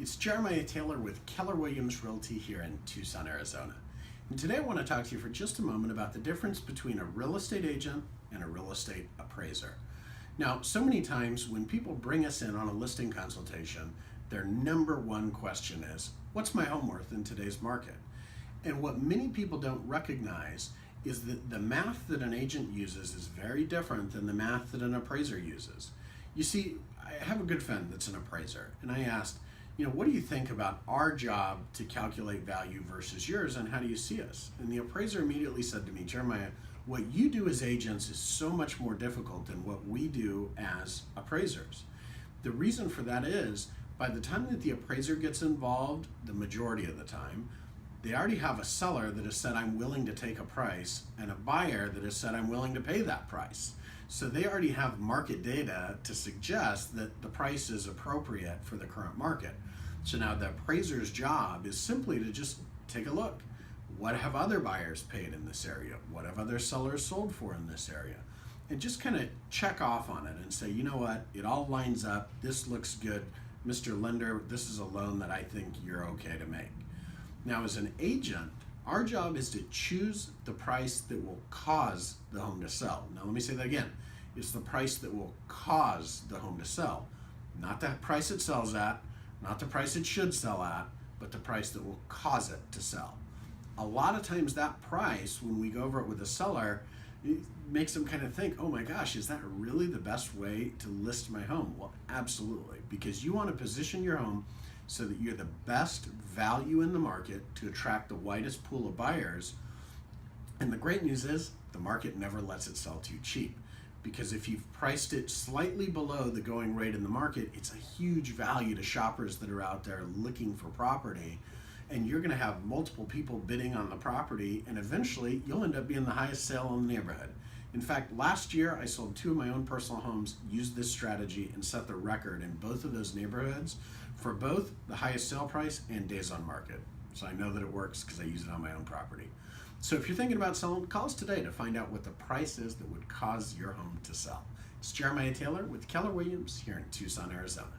It's Jerimiah Taylor with Keller Williams Realty here in Tucson, Arizona. And today I want to talk to you for just a moment about the difference between a real estate agent and a real estate appraiser. Now, so many times when people bring us in on a listing consultation, their number one question is, what's my home worth in today's market? And what many people don't recognize is that the math that an agent uses is very different than the math that an appraiser uses. You see, I have a good friend that's an appraiser, and I asked, what do you think about our job to calculate value versus yours, and how do you see us? And the appraiser immediately said to me, Jeremiah, what you do as agents is so much more difficult than what we do as appraisers. The reason for that is, by the time that the appraiser gets involved, the majority of the time, they already have a seller that has said, I'm willing to take a price, and a buyer that has said, I'm willing to pay that price. So they already have market data to suggest that the price is appropriate for the current market. So now the appraiser's job is simply to just take a look. What have other buyers paid in this area? What have other sellers sold for in this area? And just kind of check off on it and say, you know what, it all lines up. This looks good. Mr. Lender, this is a loan that I think you're okay to make. Now, as an agent, our job is to choose the price that will cause the home to sell. Now, let me say that again. It's the price that will cause the home to sell. Not the price it sells at, not the price it should sell at, but the price that will cause it to sell. A lot of times that price, when we go over it with a seller, it makes them kind of think, oh my gosh, is that really the best way to list my home? Well, absolutely, because you want to position your home so that you're the best value in the market to attract the widest pool of buyers. And the great news is the market never lets it sell too cheap, because if you've priced it slightly below the going rate in the market, it's a huge value to shoppers that are out there looking for property, and you're going to have multiple people bidding on the property, and eventually you'll end up being the highest sale in the neighborhood. In fact, last year I sold 2 of my own personal homes, used this strategy, and set the record in both of those neighborhoods for both the highest sale price and days on market. So I know that it works because I use it on my own property. So if you're thinking about selling, call us today to find out what the price is that would cause your home to sell. It's Jerimiah Taylor with Keller Williams here in Tucson, Arizona.